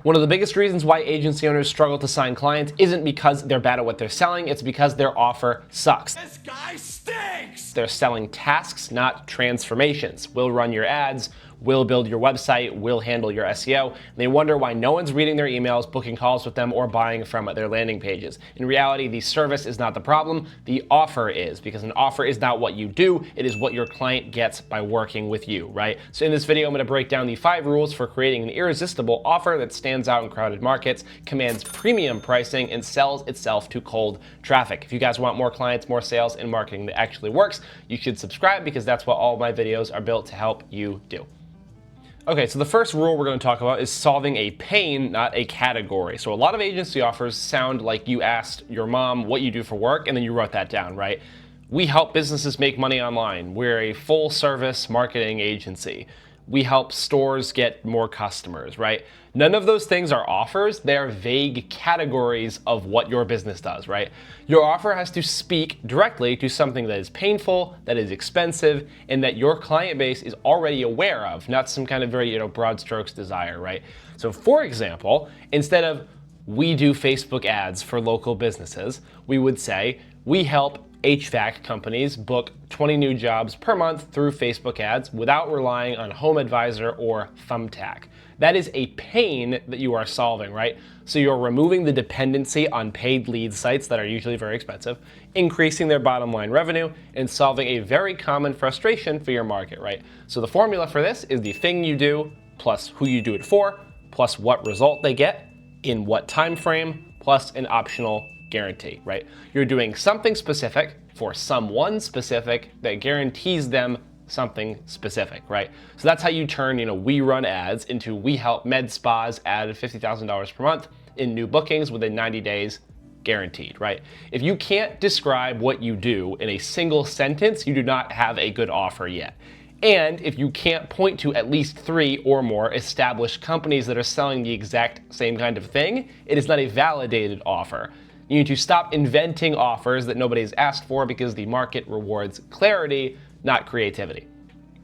One of the biggest reasons why agency owners struggle to sign clients isn't because they're bad at what they're selling, it's because their offer sucks. This guy stinks! They're selling tasks, not transformations. We'll run your ads, we'll build your website, we'll handle your SEO. And they wonder why no one's reading their emails, booking calls with them, or buying from their landing pages. In reality, the service is not the problem, the offer is, because an offer is not what you do, it is what your client gets by working with you, right? So in this video, I'm gonna break down the 5 rules for creating an irresistible offer that stands out in crowded markets, commands premium pricing, and sells itself to cold traffic. If you guys want more clients, more sales, and marketing that actually works, you should subscribe because that's what all my videos are built to help you do. Okay, so the first rule we're going to talk about is solving a pain, not a category. So a lot of agency offers sound like you asked your mom what you do for work and then you wrote that down, right? We help businesses make money online. We're a full service marketing agency. We help stores get more customers, right? None of those things are offers. They're vague categories of what your business does, right? Your offer has to speak directly to something that is painful, that is expensive, and that your client base is already aware of, not some kind of very, broad strokes desire, right? So for example, instead of we do Facebook ads for local businesses, we would say we help HVAC companies book 20 new jobs per month through Facebook ads without relying on Home Advisor or Thumbtack. That is a pain that you are solving, right? So you're removing the dependency on paid lead sites that are usually very expensive, increasing their bottom line revenue, and solving a very common frustration for your market, right? So the formula for this is the thing you do plus who you do it for, plus what result they get, in what time frame, plus an optional guarantee, right? You're doing something specific for someone specific that guarantees them something specific, right? So that's how you turn, we run ads into we help med spas add $50,000 per month in new bookings within 90 days guaranteed, right? If you can't describe what you do in a single sentence, you do not have a good offer yet. And if you can't point to at least 3 or more established companies that are selling the exact same kind of thing, it is not a validated offer. You need to stop inventing offers that nobody's asked for because the market rewards clarity, not creativity.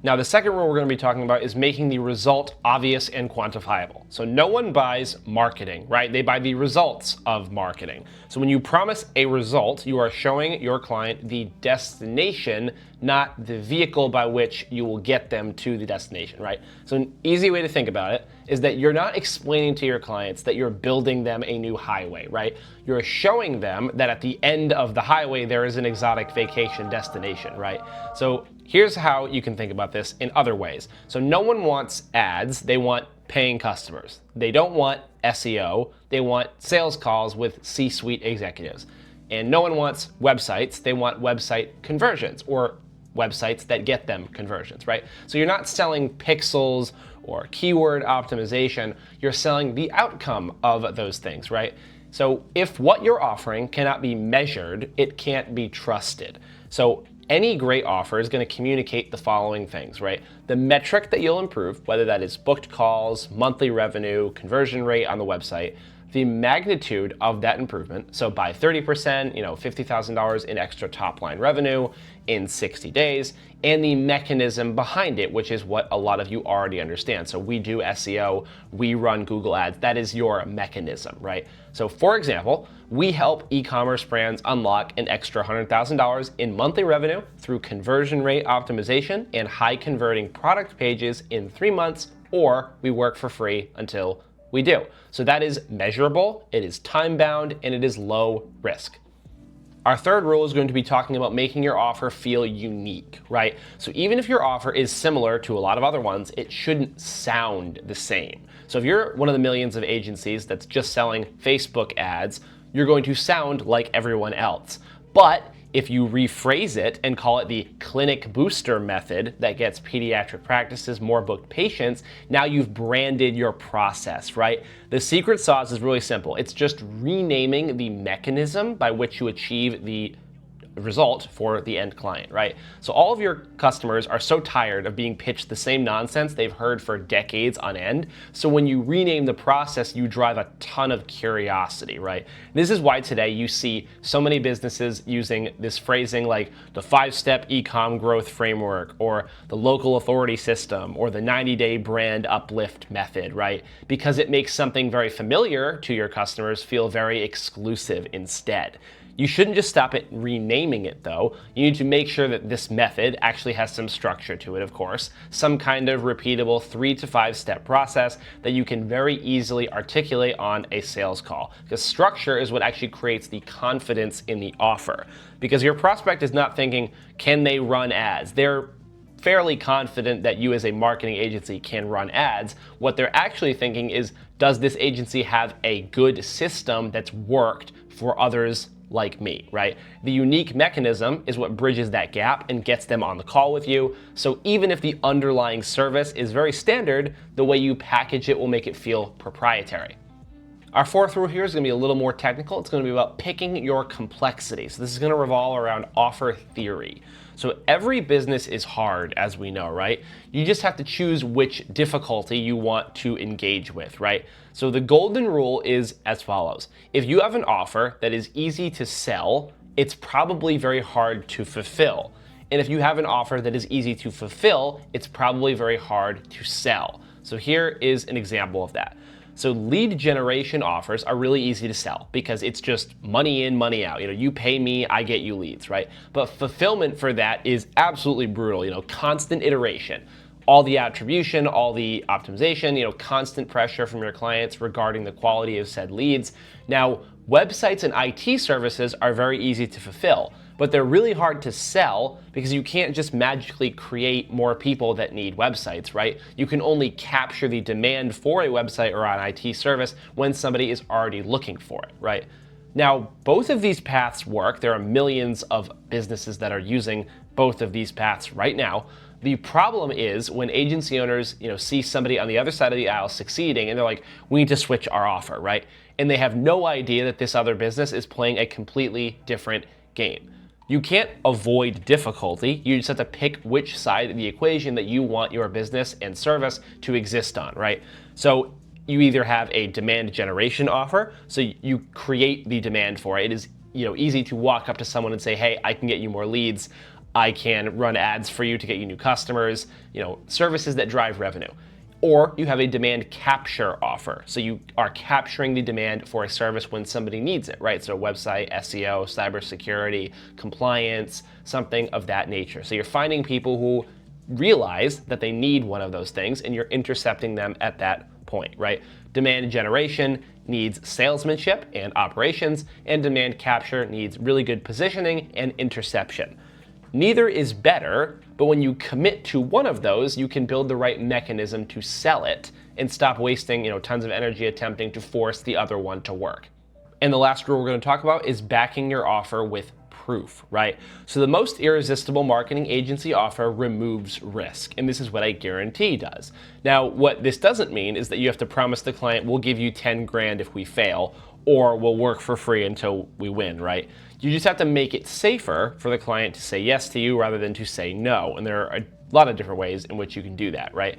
Now, the second rule we're going to be talking about is making the result obvious and quantifiable. So no one buys marketing, right? They buy the results of marketing. So when you promise a result, you are showing your client the destination, not the vehicle by which you will get them to the destination, right? So an easy way to think about it is that you're not explaining to your clients that you're building them a new highway, right? You're showing them that at the end of the highway, there is an exotic vacation destination, right? So here's how you can think about this in other ways. So no one wants ads, they want paying customers. They don't want SEO, they want sales calls with C-suite executives. And no one wants websites, they want website conversions or websites that get them conversions, right? So you're not selling pixels or keyword optimization, you're selling the outcome of those things, right? So if what you're offering cannot be measured, it can't be trusted. So any great offer is going to communicate the following things, right? The metric that you'll improve, whether that is booked calls, monthly revenue, conversion rate on the website, the magnitude of that improvement. So by 30%, $50,000 in extra top line revenue in 60 days, and the mechanism behind it, which is what a lot of you already understand. So we do SEO, we run Google ads, that is your mechanism, right? So for example, we help e-commerce brands unlock an extra $100,000 in monthly revenue through conversion rate optimization and high converting product pages in 3 months, or we work for free until we do. So that is measurable, it is time bound, and it is low risk. Our third rule is going to be talking about making your offer feel unique, right? So even if your offer is similar to a lot of other ones, it shouldn't sound the same. So if you're one of the millions of agencies that's just selling Facebook ads, you're going to sound like everyone else. But if you rephrase it and call it the clinic booster method that gets pediatric practices more booked patients, now you've branded your process, right? The secret sauce is really simple. It's just renaming the mechanism by which you achieve the result for the end client, right? So all of your customers are so tired of being pitched the same nonsense they've heard for decades on end. So when you rename the process, you drive a ton of curiosity, right? This is why today you see so many businesses using this phrasing like the 5-step e-com growth framework, or the local authority system, or the 90-day brand uplift method, right? Because it makes something very familiar to your customers feel very exclusive instead. You shouldn't just stop at renaming it though. You need to make sure that this method actually has some structure to it, of course, some kind of repeatable 3 to 5 step process that you can very easily articulate on a sales call. Because structure is what actually creates the confidence in the offer. Because your prospect is not thinking, can they run ads? They're fairly confident that you as a marketing agency can run ads. What they're actually thinking is, does this agency have a good system that's worked for others like me, right? The unique mechanism is what bridges that gap and gets them on the call with you. So even if the underlying service is very standard, the way you package it will make it feel proprietary. Our fourth rule here is going to be a little more technical. It's going to be about picking your complexity. So this is going to revolve around offer theory. So every business is hard, as we know, right? You just have to choose which difficulty you want to engage with, right? So the golden rule is as follows. If you have an offer that is easy to sell, it's probably very hard to fulfill. And if you have an offer that is easy to fulfill, it's probably very hard to sell. So here is an example of that. So lead generation offers are really easy to sell because it's just money in, money out. You pay me, I get you leads, right? But fulfillment for that is absolutely brutal, constant iteration. All the attribution, all the optimization, constant pressure from your clients regarding the quality of said leads. Now, websites and IT services are very easy to fulfill, but they're really hard to sell because you can't just magically create more people that need websites, right? You can only capture the demand for a website or an IT service when somebody is already looking for it, right? Now, both of these paths work. There are millions of businesses that are using both of these paths right now. The problem is when agency owners, see somebody on the other side of the aisle succeeding and they're like, we need to switch our offer, right? And they have no idea that this other business is playing a completely different game. You can't avoid difficulty. You just have to pick which side of the equation that you want your business and service to exist on, right? So you either have a demand generation offer, so you create the demand for it. It is easy to walk up to someone and say, hey, I can get you more leads. I can run ads for you to get you new customers, services that drive revenue. Or you have a demand capture offer. So you are capturing the demand for a service when somebody needs it, right? So website, SEO, cybersecurity, compliance, something of that nature. So you're finding people who realize that they need one of those things and you're intercepting them at that point, right? Demand generation needs salesmanship and operations, and demand capture needs really good positioning and interception. Neither is better, but when you commit to one of those, you can build the right mechanism to sell it and stop wasting, tons of energy attempting to force the other one to work. And the last rule we're going to talk about is backing your offer with proof, right? So the most irresistible marketing agency offer removes risk, and this is what a guarantee does. Now, what this doesn't mean is that you have to promise the client, we'll give you 10 grand if we fail, or we'll work for free until we win, right? You just have to make it safer for the client to say yes to you rather than to say no. And there are a lot of different ways in which you can do that, right?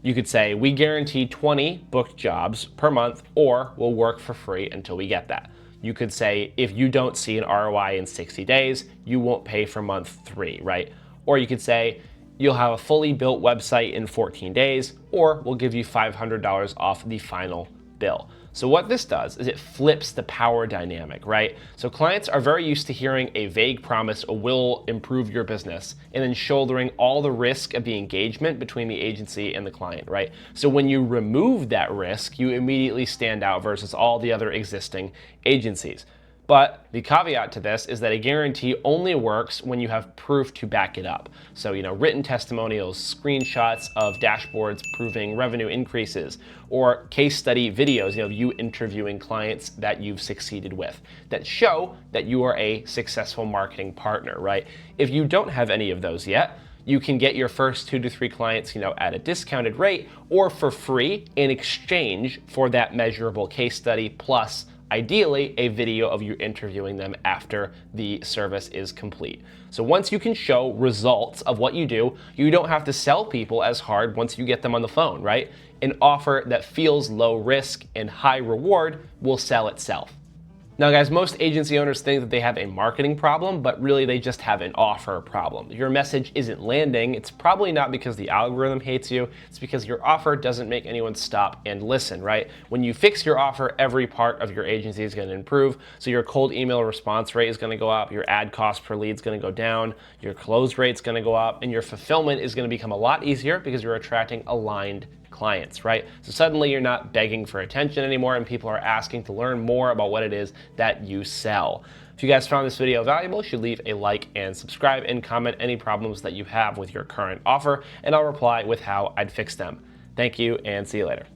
You could say, we guarantee 20 booked jobs per month, or we'll work for free until we get that. You could say, if you don't see an ROI in 60 days, you won't pay for month 3, right? Or you could say, you'll have a fully built website in 14 days, or we'll give you $500 off the final bill. So what this does is it flips the power dynamic, right? So clients are very used to hearing a vague promise will improve your business and then shouldering all the risk of the engagement between the agency and the client, right? So when you remove that risk, you immediately stand out versus all the other existing agencies. But the caveat to this is that a guarantee only works when you have proof to back it up. So, written testimonials, screenshots of dashboards proving revenue increases, or case study videos, you interviewing clients that you've succeeded with that show that you are a successful marketing partner, right? If you don't have any of those yet, you can get your first 2 to 3 clients, at a discounted rate or for free in exchange for that measurable case study plus ideally a video of you interviewing them after the service is complete. So once you can show results of what you do, you don't have to sell people as hard once you get them on the phone, right? An offer that feels low risk and high reward will sell itself. Now guys, most agency owners think that they have a marketing problem, but really they just have an offer problem. If your message isn't landing, it's probably not because the algorithm hates you, it's because your offer doesn't make anyone stop and listen, right? When you fix your offer, every part of your agency is going to improve. So your cold email response rate is going to go up, your ad cost per lead is going to go down, your close rate is going to go up, and your fulfillment is going to become a lot easier because you're attracting aligned clients, right? So suddenly you're not begging for attention anymore and people are asking to learn more about what it is that you sell. If you guys found this video valuable, you should leave a like and subscribe and comment any problems that you have with your current offer, and I'll reply with how I'd fix them. Thank you and see you later.